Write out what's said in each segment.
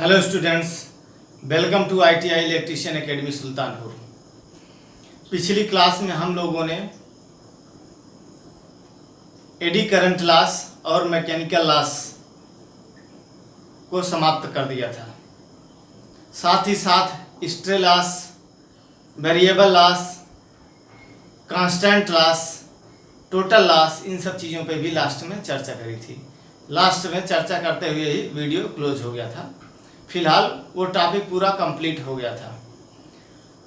Hello students, welcome to ITI electrician academy Sultanpur. पिछली class में हम लोगों ने एडी करंट लॉस और मैकेनिकल लॉस को समाप्त कर दिया था। साथ ही साथ stray loss, variable loss, constant loss, total loss, इन सब चीज़ों पे भी लास्ट में चर्चा करी थी। लास्ट में चर्चा करते हुए ही वीडियो क्लोज हो गया था। फिलहाल वो टॉपिक पूरा कंप्लीट हो गया था।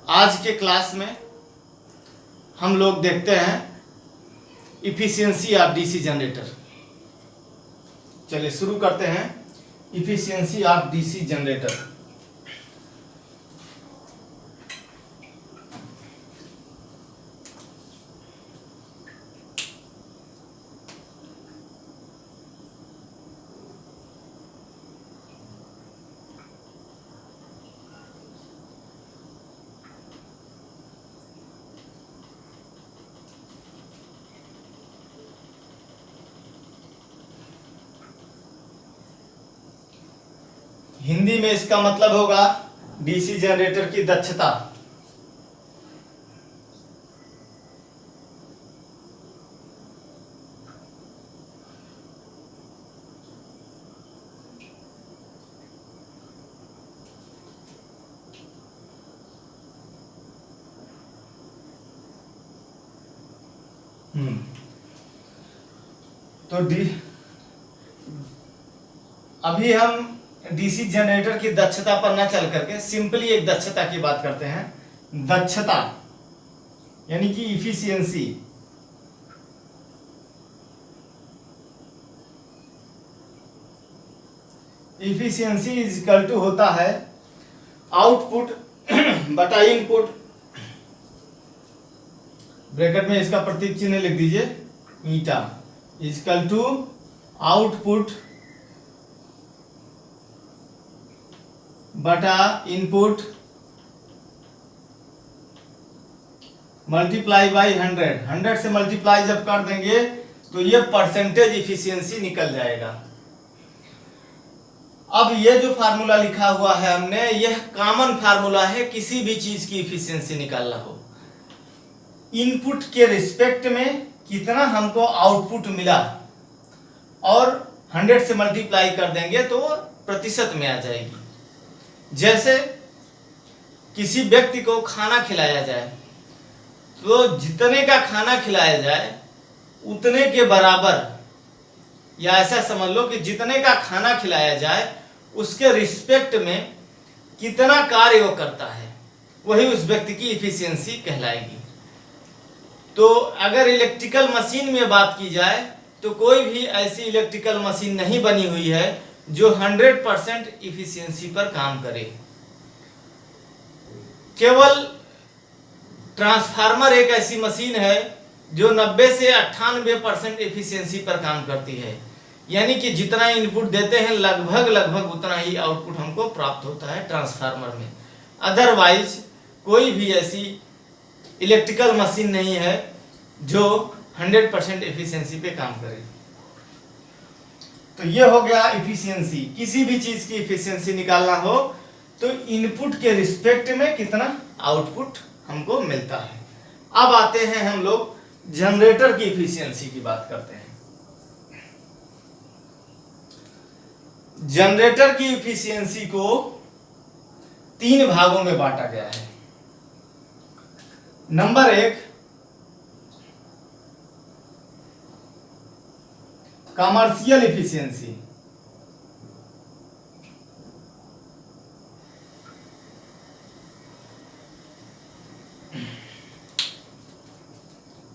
आज के क्लास में हम लोग देखते हैं इफिशियंसी ऑफ डीसी जनरेटर। चलिए शुरू करते हैं। Efficiency of DC generator. Hindi में इसका मतलब होगा डीसी जनरेटर की दक्षता। तो अभी हम डीसी जनरेटर की दक्षता पर न चल करके सिंपली एक दक्षता की बात करते हैं। दक्षता यानी कि efficiency. Efficiency is equal to होता है आउटपुट बटा इनपुट। ब्रैकेट में इसका प्रतीक चिन्ह लिख दीजिए ईटा, इज इक्वल टू आउटपुट बटा इनपुट मल्टीप्लाई बाई 100। 100 से मल्टीप्लाई जब कर देंगे तो ये परसेंटेज इफिशियंसी निकल जाएगा। अब ये जो फार्मूला लिखा हुआ है हमने, यह कॉमन फार्मूला है किसी भी चीज की इफिशियंसी निकालना हो। इनपुट के रिस्पेक्ट में कितना हमको आउटपुट मिला और 100 से मल्टीप्लाई कर देंगे तो प्रतिशत में आ जाएगी। जैसे किसी व्यक्ति को खाना खिलाया जाए तो जितने का खाना खिलाया जाए उतने के बराबर, या ऐसा समझ लो कि जितने का खाना खिलाया जाए उसके रिस्पेक्ट में कितना कार्य वो करता है, वही उस व्यक्ति की इफिशियंसी कहलाएगी। तो अगर इलेक्ट्रिकल मशीन में बात की जाए तो कोई भी ऐसी इलेक्ट्रिकल मशीन नहीं बनी हुई है जो 100% इफिशियंसी पर काम करे। केवल ट्रांसफार्मर एक ऐसी मशीन है जो 90 से 98% इफिशियंसी पर काम करती है, यानी कि जितना इनपुट देते हैं लगभग उतना ही आउटपुट हमको प्राप्त होता है ट्रांसफार्मर में। अदरवाइज कोई भी ऐसी इलेक्ट्रिकल मशीन नहीं है जो 100% इफिशियंसी पे काम करे। तो ये हो गया इफिशियंसी। किसी भी चीज की इफिशियंसी निकालना हो तो इनपुट के रिस्पेक्ट में कितना आउटपुट हमको मिलता है। अब आते हैं हम लोग जनरेटर की इफिशियंसी की बात करते हैं। जनरेटर की इफिशियंसी को 3 भागों में बांटा गया है। Number 1 commercial efficiency.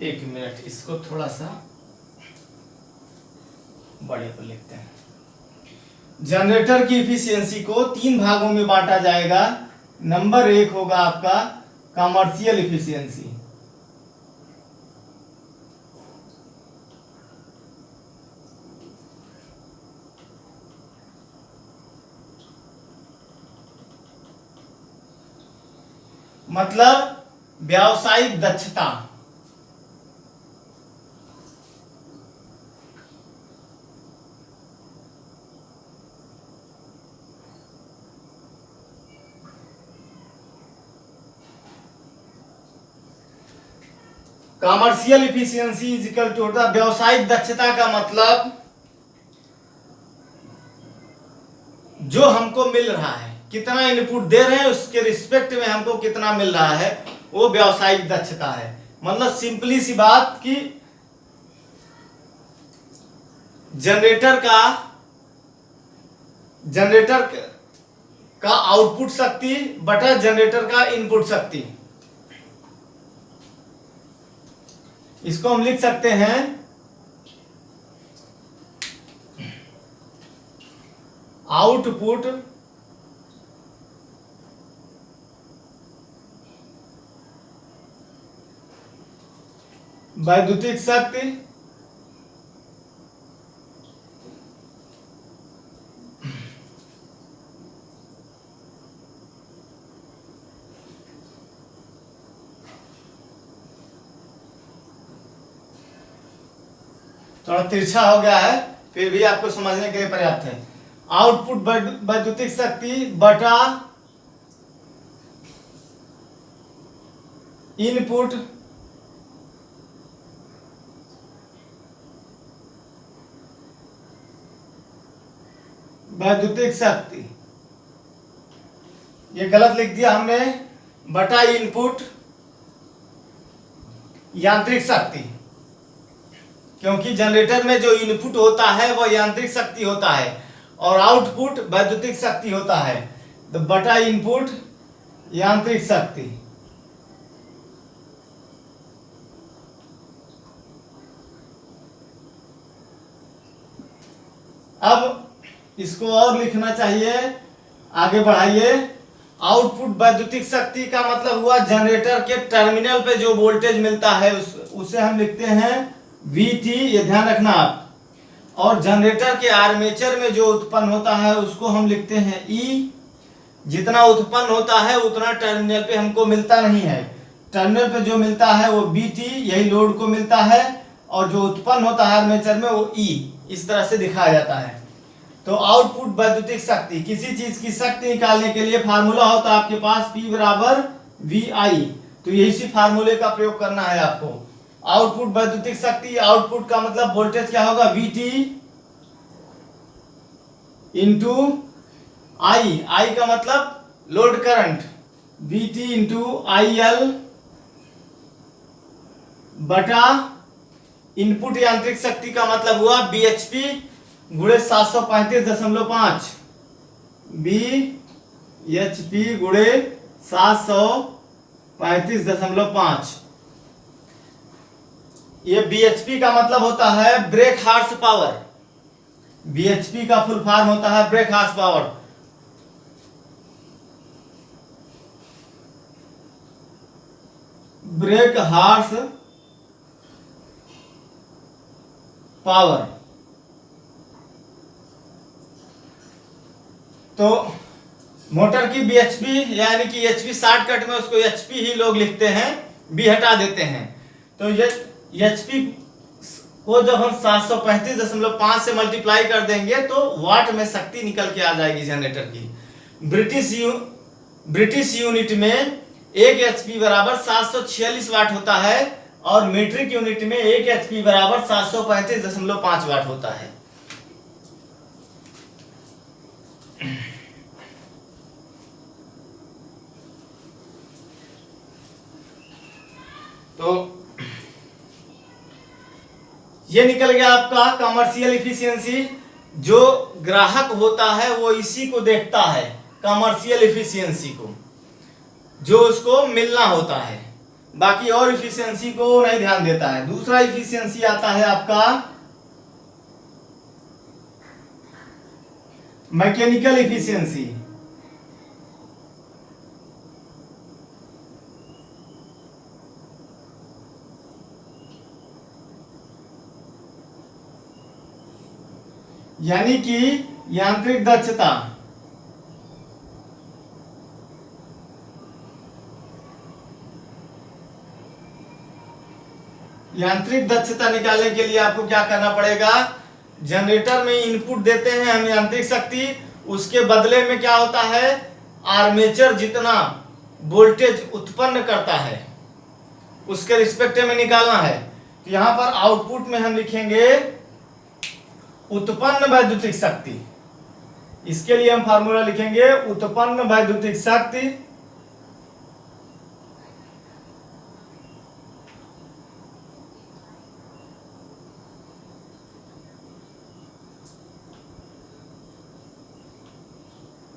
एक मिनट, इसको थोड़ा सा बड़े पर लिखते हैं। जनरेटर की इफिशियंसी को 3 भागों में बांटा जाएगा। नंबर 1 होगा आपका कमर्शियल इफिशियंसी। मतलब व्यावसायिक दक्षता। Commercial efficiency is equal to होता है व्यावसायिक दक्षता का मतलब जो हमको मिल रहा है, कितना इनपुट दे रहे हैं उसके रिस्पेक्ट में हमको कितना मिल रहा है, वो व्यावसायिक दक्षता है। मतलब सिंपली सी बात कि जनरेटर का आउटपुट शक्ति बटा जनरेटर का इनपुट शक्ति, इसको हम लिख सकते हैं आउटपुट वैद्युतिक शक्ति थोड़ा तिरछा हो गया है, फिर भी आपको समझने के लिए पर्याप्त है। आउटपुट वैद्युतिक शक्ति बटा इनपुट वैद्युतिक शक्ति, ये गलत लिख दिया हमने, बटा इनपुट यांत्रिक शक्ति, क्योंकि जनरेटर में जो इनपुट होता है वह यांत्रिक शक्ति होता है और आउटपुट वैद्युतिक शक्ति होता है, तो बटा इनपुट यांत्रिक शक्ति। अब इसको और लिखना चाहिए, आगे बढ़ाइए। आउटपुट वैद्युतिक शक्ति का मतलब हुआ जनरेटर के टर्मिनल पे जो वोल्टेज मिलता है उसे हम लिखते हैं VT, ये ध्यान रखना आप। और जनरेटर के आर्मेचर में जो उत्पन्न होता है उसको हम लिखते हैं E। जितना उत्पन्न होता है उतना टर्मिनल पे हमको मिलता नहीं है, टर्मिनल पे जो मिलता है वो BT, यही लोड को मिलता है, और जो उत्पन्न होता है आर्मेचर में वो E, इस तरह से दिखाया जाता है। तो आउटपुट वैद्युतिक शक्ति, किसी चीज की शक्ति निकालने के लिए फार्मूला होता है आपके पास P बराबर VI, तो यही सी फार्मूले का प्रयोग करना है आपको। आउटपुट वैद्युतिक शक्ति, आउटपुट का मतलब वोल्टेज क्या होगा, VT इंटू I का मतलब load current, VT into IL बटा इनपुट यांत्रिक शक्ति का मतलब हुआ BHP गुणे 735.5, BHP गुणे 735.5। ये BHP का मतलब होता है ब्रेक हार्स पावर, BHP का फुल फॉर्म होता है brake horse power. Brake horse power. तो मोटर की BHP यानी कि HP शॉर्टकट में उसको HP ही लोग लिखते हैं, B हटा देते हैं। तो ये HP को जब हम 735.5 से मल्टीप्लाई कर देंगे तो वाट में शक्ति निकल के आ जाएगी जनरेटर की। ब्रिटिश यूनिट में 1 HP बराबर 746 वाट होता है और मीट्रिक यूनिट में 1 HP बराबर 735.5 वाट होता है। तो ये निकल गया आपका कमर्शियल इफिशियंसी। जो ग्राहक होता है वो इसी को देखता है, कमर्शियल इफिशियंसी को, जो उसको मिलना होता है, बाकी और इफिशियंसी को नहीं ध्यान देता है। दूसरा इफिशियंसी आता है आपका मैकेनिकल इफिशियंसी। यानी कि यांत्रिक दक्षता। यांत्रिक दक्षता निकालने के लिए आपको क्या करना पड़ेगा, जनरेटर में इनपुट देते हैं हम यांत्रिक शक्ति, उसके बदले में क्या होता है, आर्मेचर जितना वोल्टेज उत्पन्न करता है उसके रिस्पेक्ट में निकालना है। तो यहां पर आउटपुट में हम लिखेंगे उत्पन्न वैद्युतिक शक्ति। इसके लिए हम फार्मूला लिखेंगे उत्पन्न वैद्युतिक शक्ति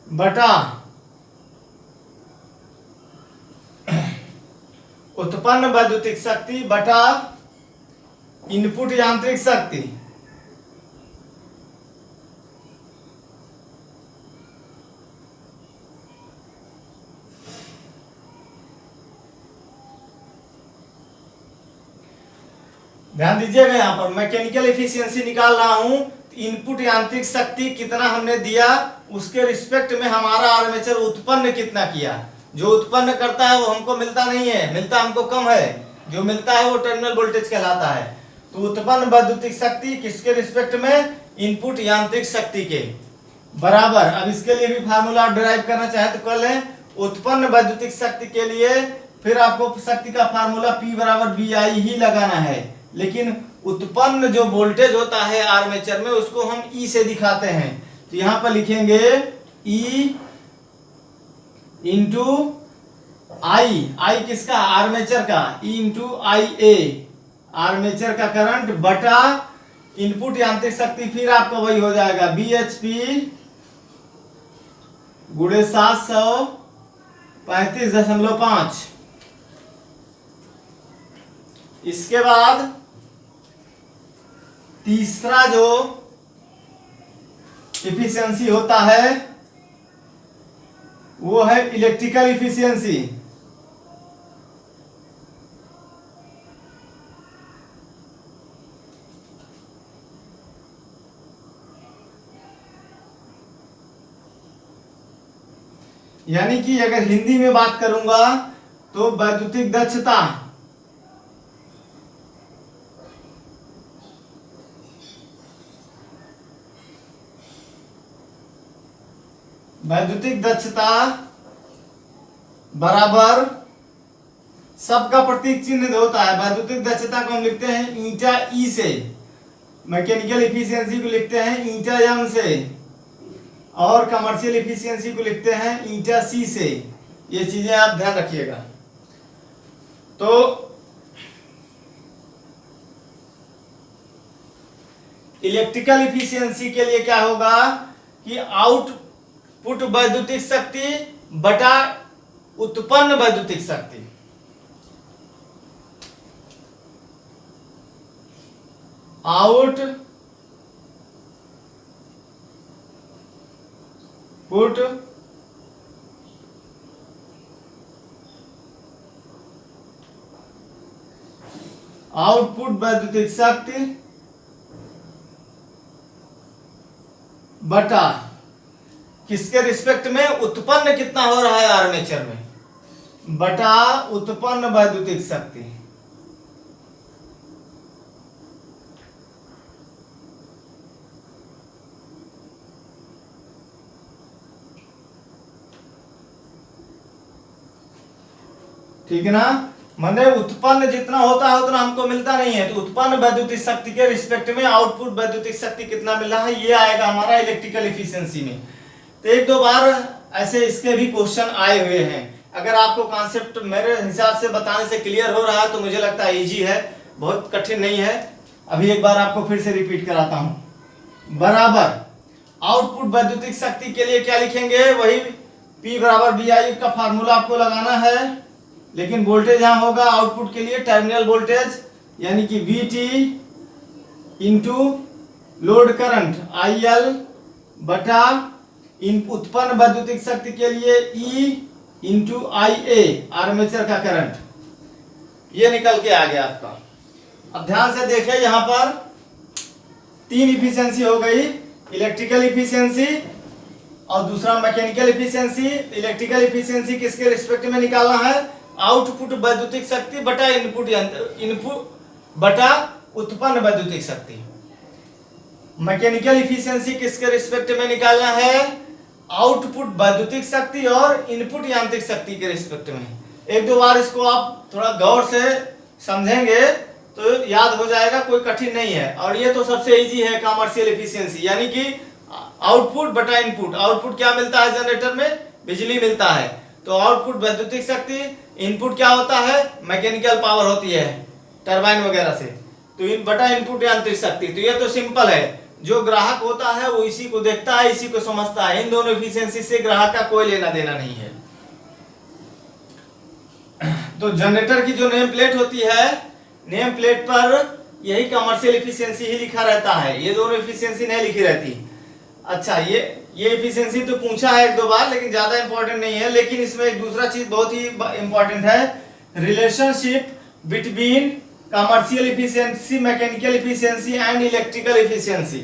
बटा उत्पन्न वैद्युतिक शक्ति बटा इनपुट यांत्रिक शक्ति। ध्यान दीजिएगा, यहां पर मैकेनिकल एफिशिएंसी निकाल रहा हूं। इनपुट यांत्रिक शक्ति कितना हमने दिया, उसके रिस्पेक्ट में हमारा आर्मेचर उत्पन्न कितना किया। जो उत्पन्न करता है वो हमको मिलता नहीं है, मिलता हमको कम है। जो मिलता है वो टर्मिनल वोल्टेज कहलाता है। तो उत्पन्न वैद्युतिक शक्ति किसके रिस्पेक्ट में, इनपुट यांत्रिक शक्ति के बराबर। अब इसके लिए भी फार्मूला आप डिराइव करना चाहे तो कर लें। उत्पन्न वैद्युतिक शक्ति के लिए फिर आपको शक्ति का फार्मूला P बराबर BI ही लगाना है, लेकिन उत्पन्न जो वोल्टेज होता है आर्मेचर में उसको हम E से दिखाते हैं। तो यहां पर लिखेंगे E इंटू आई किसका, आर्मेचर का, E इंटू IA आर्मेचर का करंट बटा इनपुट यांत्रिक शक्ति। फिर आपका वही हो जाएगा bhp गुणे 735.5। इसके बाद तीसरा जो इफिशियंसी होता है वो है इलेक्ट्रिकल इफिशियंसी। यानी कि अगर हिंदी में बात करूंगा तो वैद्युतिक दक्षता, वैद्युतिक दक्षता बराबर सबका प्रतीक चिन्ह होता है। वैद्युतिक दक्षता को हम लिखते हैं ईटा ई से, मैकेनिकल इफिशियंसी को लिखते हैं ईटा एम से, और कमर्शियल इफिशियंसी को लिखते हैं ईटा सी से। ये चीजें आप ध्यान रखिएगा। तो इलेक्ट्रिकल इफिशियंसी के लिए क्या होगा कि आउटपुट वैद्युतिक शक्ति बटा उत्पन्न वैद्युतिक शक्ति। आउटपुट वैद्युतिक शक्ति बटा किसके रिस्पेक्ट में, उत्पन्न कितना हो रहा है आर्मेचर में, बटा उत्पन्न वैद्युतिक शक्ति। ठीक है ना, माने उत्पन्न जितना होता है उतना हमको मिलता नहीं है। तो उत्पन्न वैद्युतिक शक्ति के रिस्पेक्ट में आउटपुट वैद्युतिक शक्ति कितना मिल रहा है, ये आएगा हमारा इलेक्ट्रिकल इफिशियंसी में। तो एक दो बार ऐसे इसके भी क्वेश्चन आए हुए हैं। अगर आपको कॉन्सेप्ट मेरे हिसाब से बताने से क्लियर हो रहा है तो मुझे लगता है इजी है, बहुत कठिन नहीं है। अभी एक बार आपको फिर से रिपीट कराता हूं। बराबर आउटपुट वैद्युतिक शक्ति के लिए क्या लिखेंगे, वही P बराबर BI का फार्मूला आपको लगाना है, लेकिन वोल्टेज यहां होगा आउटपुट के लिए टर्मिनल वोल्टेज, यानी कि VT into load current IL बटा उत्पन्न वैद्युतिक शक्ति के लिए E इंटू IA आर्मेचर का करंट। ये निकल के आ गया आपका। अब ध्यान से देखिए, यहां पर तीन इफिशियंसी हो गई, इलेक्ट्रिकल इफिशियंसी और दूसरा मैकेनिकल इफिशियंसी। इलेक्ट्रिकल इफिशियंसी किसके रिस्पेक्ट में निकालना है, आउटपुट वैद्युतिक शक्ति बटा इनपुट बटा उत्पन्न वैद्युतिक शक्ति। मैकेनिकल इफिशियंसी किसके रिस्पेक्ट में निकालना है, आउटपुट वैद्युतिक शक्ति और इनपुट यांत्रिक शक्ति के रिस्पेक्ट में। एक दो बार इसको आप थोड़ा गौर से समझेंगे तो याद हो जाएगा, कोई कठिन नहीं है। और ये तो सबसे इजी है कमर्शियल एफिशिएंसी, यानी कि आउटपुट बटा इनपुट। आउटपुट क्या मिलता है जनरेटर में? बिजली मिलता है। तो आउटपुट वैद्युतिक शक्ति, इनपुट क्या होता है? मैकेनिकल पावर होती है टरबाइन वगैरह से। तो इन बटा इनपुट यांत्रिक शक्ति। तो ये तो सिंपल है, जो ग्राहक होता है वो इसी को देखता है, इसी को समझता है। इन दोनों एफिशिएंसी से ग्राहक का कोई लेना देना नहीं है। तो जनरेटर की जो नेम प्लेट होती है, नेम प्लेट पर यही कमर्शियल एफिशिएंसी ही लिखा रहता है, ये दोनों एफिशिएंसी नहीं लिखी रहती। अच्छा, ये एफिशिएंसी तो पूछा है एक दो बार, लेकिन ज्यादा इंपॉर्टेंट नहीं है। लेकिन इसमें एक दूसरा चीज बहुत ही इंपॉर्टेंट है, relationship between commercial efficiency, mechanical efficiency and electrical efficiency.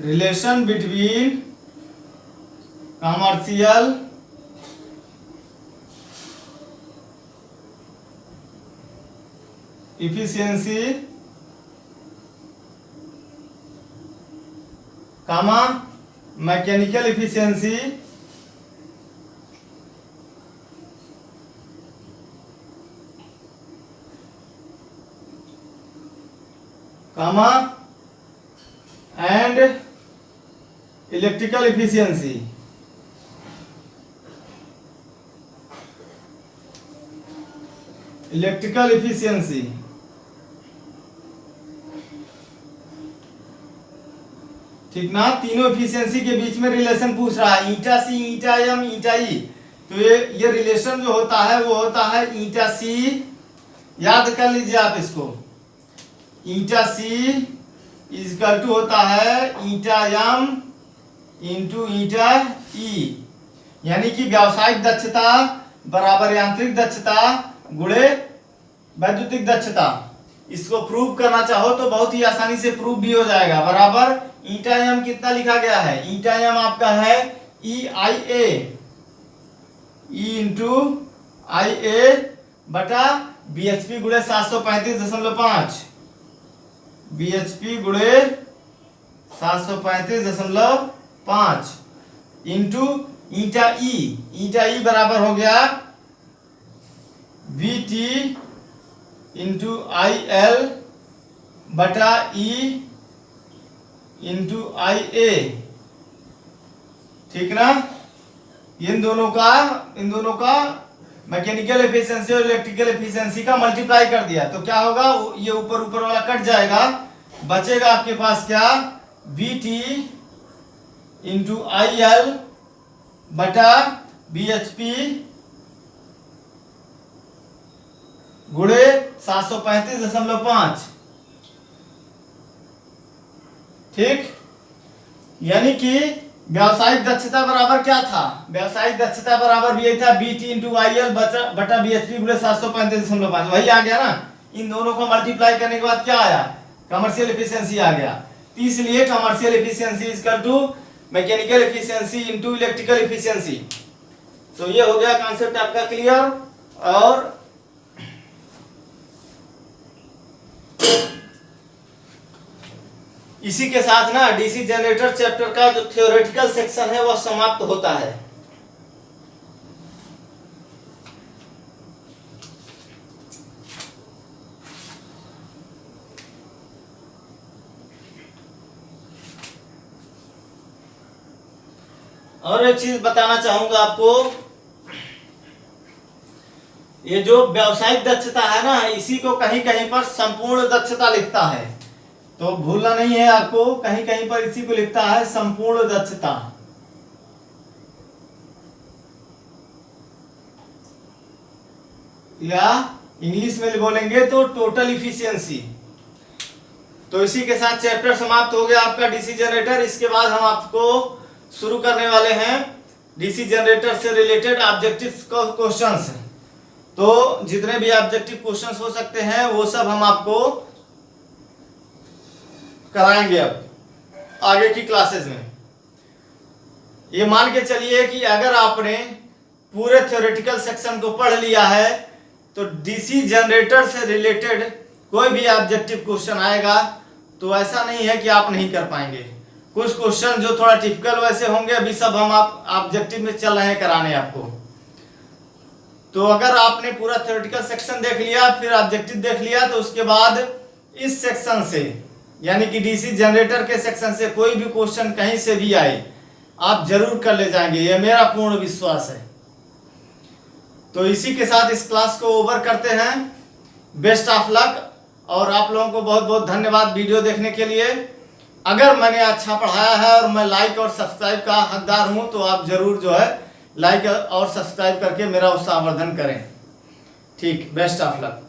Relation between commercial efficiency comma mechanical efficiency comma and electrical efficiency. Electrical efficiency ठीक ना। तीनों एफिशिएंसी के बीच में रिलेशन पूछ रहा है, ईटा सी, ईटा एम, ईटा ई। तो ये रिलेशन जो होता है वो होता है ईटा सी, याद कर लीजिए आप इसको। ईटा सी इक्वल टू होता है ईटा एम इंटू ईटा ई, यानी कि व्यावसायिक दक्षता बराबर यांत्रिक दक्षता गुणे वैद्युतिक दक्षता। इसको प्रूव करना चाहो तो बहुत ही आसानी से प्रूव भी हो जाएगा। बराबर ईटा एम कितना लिखा गया है? ईटा एम आपका है ई आई ए, ई इंटू आई ए बटा बीएचपी गुणे 735.5, बीएचपी गुणे 735.5 इंटू ईटा ई। ईटा ई बराबर हो गया we T into I L बटा ई इंटू आई ए, ठीक ना। इन दोनों का मैकेनिकल एफिशिएंसी और इलेक्ट्रिकल एफिशिएंसी का मल्टीप्लाई कर दिया तो क्या होगा? ये ऊपर ऊपर वाला कट जाएगा, बचेगा आपके पास क्या? We T into I L बटा बी एच पी गुणे 735.5, ठीक। यानी कि व्यावसायिक दक्षता बराबर क्या था? व्यावसायिक दक्षता बराबर भी यही था B T into I L बटा बी एच पी गुणे 735.5, वही आ गया ना। इन दोनों को मल्टीप्लाई करने के बाद क्या आया? कमर्शियल एफिशिएंसी आ गया। तो इसलिए commercial efficiency equal to mechanical efficiency into electrical efficiency. तो ये हो गया कॉन्सेप्ट आपका क्लियर। और इसी के साथ ना डीसी जनरेटर चैप्टर का जो थ्योरेटिकल सेक्शन है वह समाप्त होता है। और एक चीज बताना चाहूंगा आपको, ये जो व्यावसायिक दक्षता है ना, इसी को कहीं कहीं पर संपूर्ण दक्षता लिखता है, तो भूलना नहीं है आपको। कहीं कहीं पर इसी को लिखता है संपूर्ण दक्षता, या इंग्लिश में बोलेंगे तो टोटल इफिशियंसी। तो इसी के साथ चैप्टर समाप्त हो गया आपका डीसी जनरेटर। इसके बाद हम आपको शुरू करने वाले हैं डीसी जनरेटर से रिलेटेड ऑब्जेक्टिव क्वेश्चंस। तो जितने भी ऑब्जेक्टिव क्वेश्चंस हो सकते हैं वो सब हम आपको कराएंगे अब आगे की क्लासेस में। ये मान के चलिए कि अगर आपने पूरे थ्योरेटिकल सेक्शन को पढ़ लिया है तो डीसी जनरेटर से रिलेटेड कोई भी ऑब्जेक्टिव क्वेश्चन आएगा तो ऐसा नहीं है कि आप नहीं कर पाएंगे। कुछ क्वेश्चन जो थोड़ा टिपिकल वैसे होंगे, अभी सब हम आप ऑब्जेक्टिव में चल रहे हैं कराने आपको। तो अगर आपने पूरा थ्योरेटिकल सेक्शन देख लिया, फिर ऑब्जेक्टिव देख लिया, तो उसके बाद इस सेक्शन से यानी कि डीसी जनरेटर के सेक्शन से कोई भी क्वेश्चन कहीं से भी आए आप जरूर कर ले जाएंगे, ये मेरा पूर्ण विश्वास है। तो इसी के साथ इस क्लास को ओवर करते हैं। बेस्ट ऑफ लक, और आप लोगों को बहुत बहुत धन्यवाद वीडियो देखने के लिए। अगर मैंने अच्छा पढ़ाया है और मैं लाइक और सब्सक्राइब का हकदार हूं, तो आप जरूर जो है लाइक और सब्सक्राइब करके मेरा उत्साहवर्धन करें। ठीक, बेस्ट ऑफ लक।